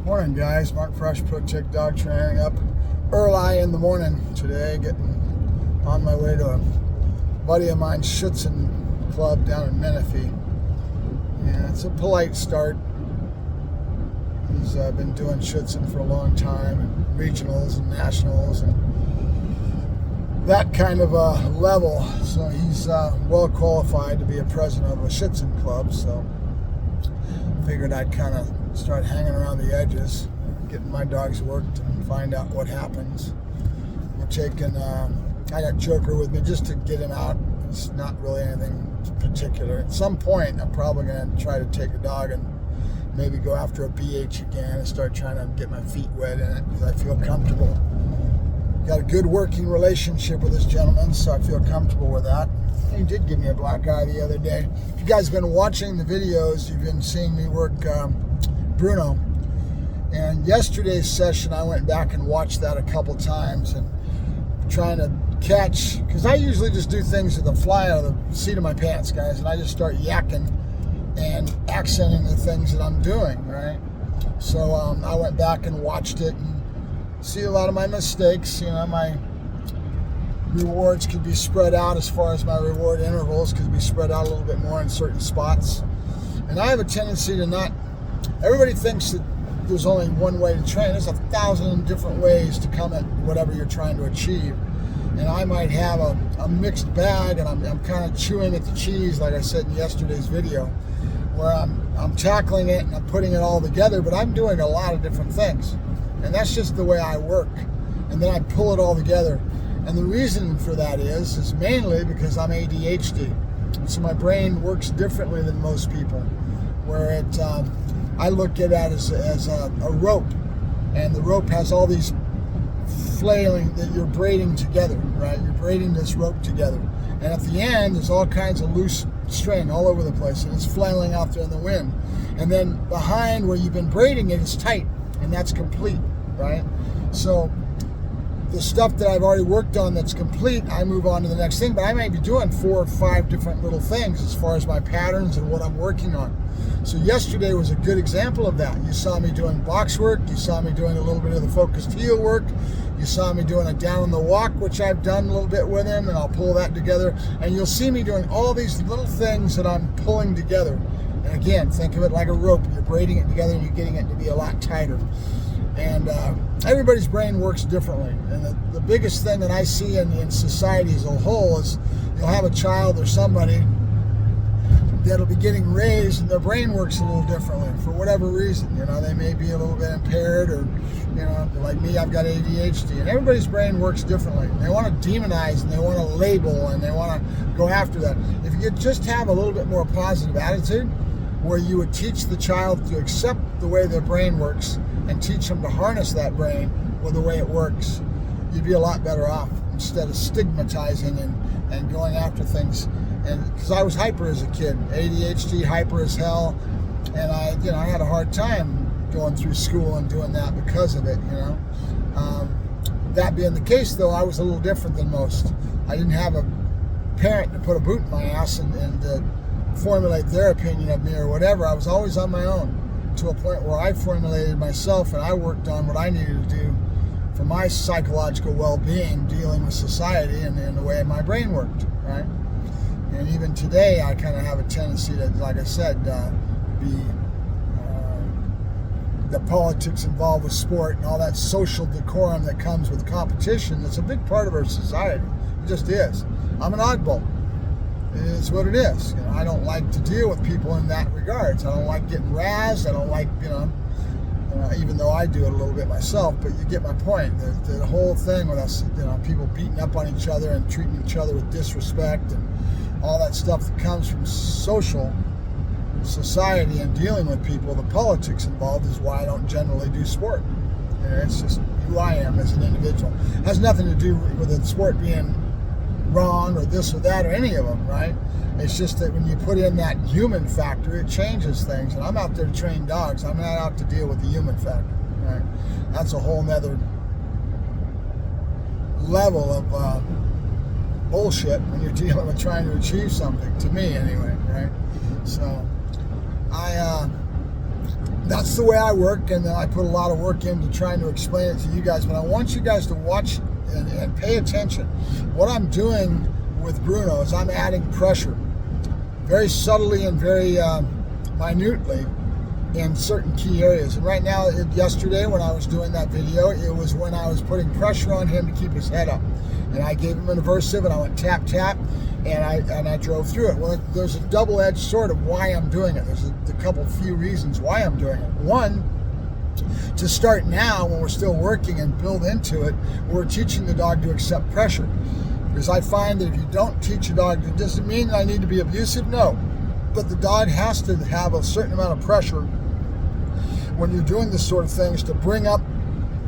Morning, guys. Mark Fresh, Protect Dog Training, up early in the morning today, getting on my way to a buddy of mine's Schutzen club down in Menifee. Yeah, it's a polite start. He's been doing Schutzen for a long time, and regionals and nationals and that kind of a level. So he's well qualified to be a president of a Schutzen club. So figured I'd kind of start hanging around the edges, getting my dogs worked and find out what happens. We're taking, I got Joker with me just to get him out. It's not really anything particular. At some point, I'm probably going to try to take a dog and maybe go after a BH again and start trying to get my feet wet in it because I feel comfortable. Got a good working relationship with this gentleman, so I feel comfortable with that. He did give me a black eye the other day. If you guys have been watching the videos, you've been seeing me work Bruno. And yesterday's session, I went back and watched that a couple times and trying to catch, because I usually just do things with the fly out of the seat of my pants, guys, and I just start yakking and accenting the things that I'm doing, right? So I went back and watched it and see a lot of my mistakes. You know, my rewards could be spread out as far as my reward intervals could be spread out a little bit more in certain spots. And I have a tendency to not, everybody thinks that there's only one way to train. There's 1,000 different ways to come at whatever you're trying to achieve. And I might have a mixed bag, and I'm kind of chewing at the cheese, like I said in yesterday's video, where I'm tackling it and I'm putting it all together, but I'm doing a lot of different things. And that's just the way I work. And then I pull it all together. And the reason for that is mainly because I'm ADHD. And so my brain works differently than most people, where it, I look at it as a rope. And the rope has all these flailing that you're braiding together, right? You're braiding this rope together. And at the end, there's all kinds of loose string all over the place, and it's flailing out there in the wind. And then behind where you've been braiding it is tight, and that's complete, right? So the stuff that I've already worked on that's complete, I move on to the next thing, but I might be doing 4 or 5 different little things as far as my patterns and what I'm working on. So yesterday was a good example of that. You saw me doing box work, you saw me doing a little bit of the focused heel work, you saw me doing a down on the walk, which I've done a little bit with him, and I'll pull that together. And you'll see me doing all these little things that I'm pulling together. And again, think of it like a rope. You're braiding it together and you're getting it to be a lot tighter. And everybody's brain works differently. And the biggest thing that I see in society as a whole is you'll have a child or somebody that'll be getting raised and their brain works a little differently for whatever reason. You know, they may be a little bit impaired, or, you know, like me, I've got ADHD, and everybody's brain works differently. They want to demonize and they want to label and they want to go after that. If you could just have a little bit more positive attitude, where you would teach the child to accept the way their brain works and teach them to harness that brain with the way it works, you'd be a lot better off instead of stigmatizing and going after things. And because I was hyper as a kid, ADHD, hyper as hell, and I had a hard time going through school and doing that because of it, you know. That being the case, though, I was a little different than most. I didn't have a parent to put a boot in my ass and formulate their opinion of me or whatever. I was always on my own, to a point where I formulated myself and I worked on what I needed to do for my psychological well-being, dealing with society and the way my brain worked, right? And even today, I kind of have a tendency to, like I said, be the politics involved with sport and all that social decorum that comes with competition. That's a big part of our society. It just is. I'm an oddball. It is what it is. You know, I don't like to deal with people in that regards. I don't like getting razzed. I don't like, even though I do it a little bit myself, but you get my point. The whole thing with us, people beating up on each other and treating each other with disrespect and all that stuff that comes from social society and dealing with people, the politics involved is why I don't generally do sport. It's just who I am as an individual. It has nothing to do with the sport being wrong or this or that or any of them, right? It's just that when you put in that human factor, it changes things. And I'm out there to train dogs. I'm not out to deal with the human factor, right? That's a whole nother level of bullshit when you're dealing with trying to achieve something, to me anyway, right? So I that's the way I work, and then I put a lot of work into trying to explain it to you guys. But I want you guys to watch and pay attention. What I'm doing with Bruno is I'm adding pressure very subtly and very minutely in certain key areas. And right now, yesterday when I was doing that video, it was when I was putting pressure on him to keep his head up. And I gave him an aversive, and I went tap, tap, and I drove through it. Well, there's a double-edged sword of why I'm doing it. There's a few reasons why I'm doing it. One, to start now, when we're still working and build into it, we're teaching the dog to accept pressure. Because I find that if you don't teach a dog, it doesn't mean that I need to be abusive, no. But the dog has to have a certain amount of pressure when you're doing this sort of things to bring up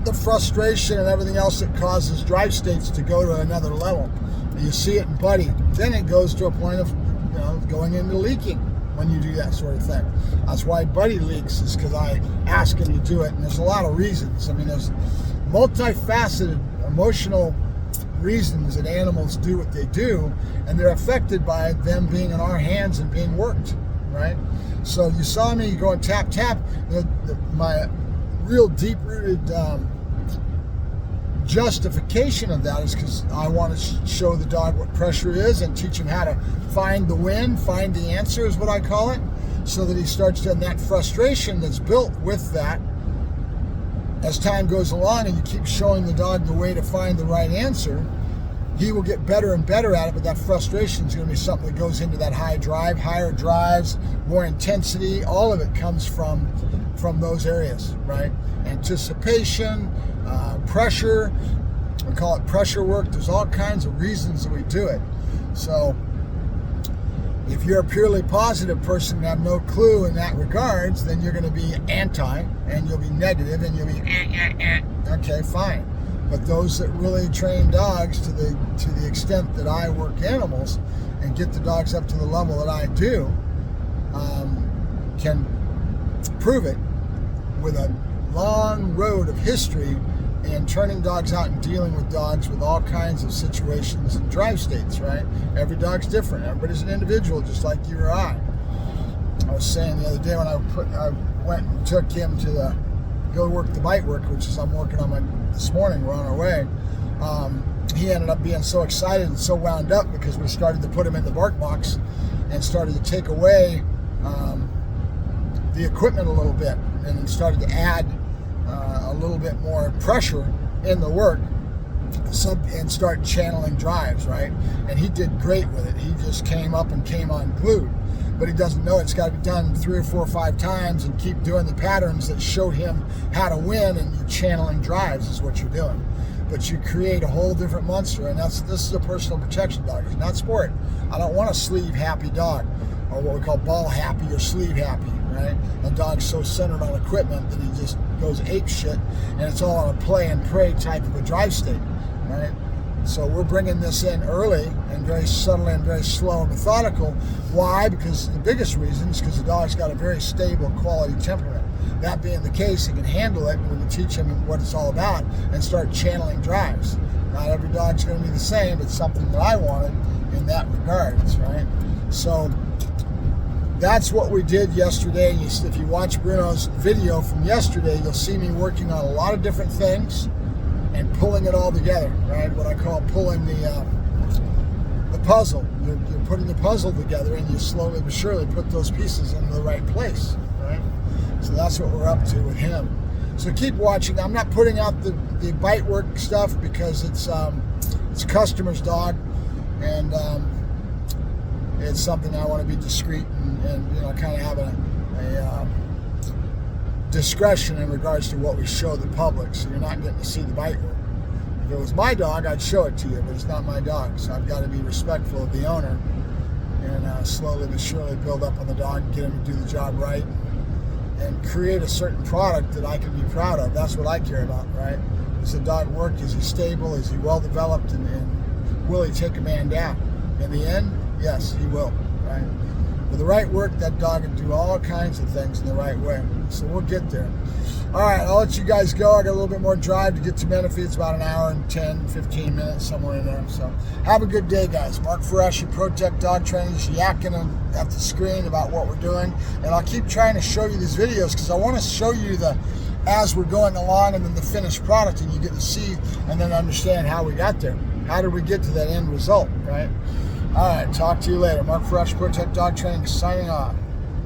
the frustration and everything else that causes drive states to go to another level. You see it in Buddy. Then it goes to a point of, going into leaking when you do that sort of thing. That's why Buddy leaks, is because I ask him to do it. And there's a lot of reasons. I mean, there's multifaceted emotional reasons that animals do what they do, and they're affected by them being in our hands and being worked, right? So you saw me going tap, tap. My real deep-rooted justification of that is because I want to show the dog what pressure is and teach him how to find the win, find the answer is what I call it, so that he starts to, and that frustration that's built with that, as time goes along and you keep showing the dog the way to find the right answer, he will get better and better at it. But that frustration is going to be something that goes into that high drive, higher drives, more intensity. All of it comes from those areas, right? Anticipation, pressure. We call it pressure work. There's all kinds of reasons that we do it. So if you're a purely positive person and have no clue in that regards, then you're going to be anti, and you'll be negative, and you'll be okay, fine. But those that really train dogs to the extent that I work animals and get the dogs up to the level that I do, can prove it with a long road of history and turning dogs out and dealing with dogs with all kinds of situations and drive states, right? Every dog's different. Everybody's an individual, just like you or I. I was saying the other day when I went and took him to go work the bite work, which is I'm working on this morning, we're on our way. He ended up being so excited and so wound up because we started to put him in the bark box and started to take away the equipment a little bit, and started to add a little bit more pressure in the work and start channeling drives, right? And he did great with it. He just came up and came unglued. But he doesn't know it's got to be done 3 or 4 or 5 times and keep doing the patterns that show him how to win, and you're channeling drives is what you're doing. But you create a whole different monster, and this is a personal protection dog. It's not sport. I don't want a sleeve happy dog, or what we call ball happy or sleeve happy, right? A dog's so centered on equipment that he just goes ape shit, and it's all on a play and pray type of a drive state, right? So we're bringing this in early and very subtly and very slow and methodical. Why? Because the biggest reason is because the dog's got a very stable quality temperament. That being the case, he can handle it when you teach him what it's all about and start channeling drives. Not every dog's going to be the same. It's something that I wanted in that regards, right? So that's what we did yesterday. If you watch Bruno's video from yesterday, you'll see me working on a lot of different things and pulling it all together, right? What I call pulling the puzzle. You're putting the puzzle together, and you slowly but surely put those pieces in the right place, right? So that's what we're up to with him. So keep watching. I'm not putting out the bite work stuff because it's a customer's dog, and it's something I want to be discreet and kind of have a discretion in regards to what we show the public, so you're not getting to see the bite work. If it was my dog, I'd show it to you, but it's not my dog, so I've got to be respectful of the owner and slowly but surely build up on the dog and get him to do the job right and create a certain product that I can be proud of. That's what I care about, right? Does the dog work? Is he stable? Is he well developed? And will he take a man down? In the end, yes, he will, right? With the right work, that dog can do all kinds of things in the right way. So we'll get there. All right, I'll let you guys go. I got a little bit more drive to get to Menifee. It's about an hour and 10, 15 minutes, somewhere in there. So have a good day, guys. Mark Ferreshi, ProTech Dog Training, just yakking at the screen about what we're doing. And I'll keep trying to show you these videos because I want to show you the as we're going along and then the finished product, and you get to see and then understand how we got there. How did we get to that end result, right? All right, talk to you later. Mark Ferreshi, ProTech Dog Training, signing off.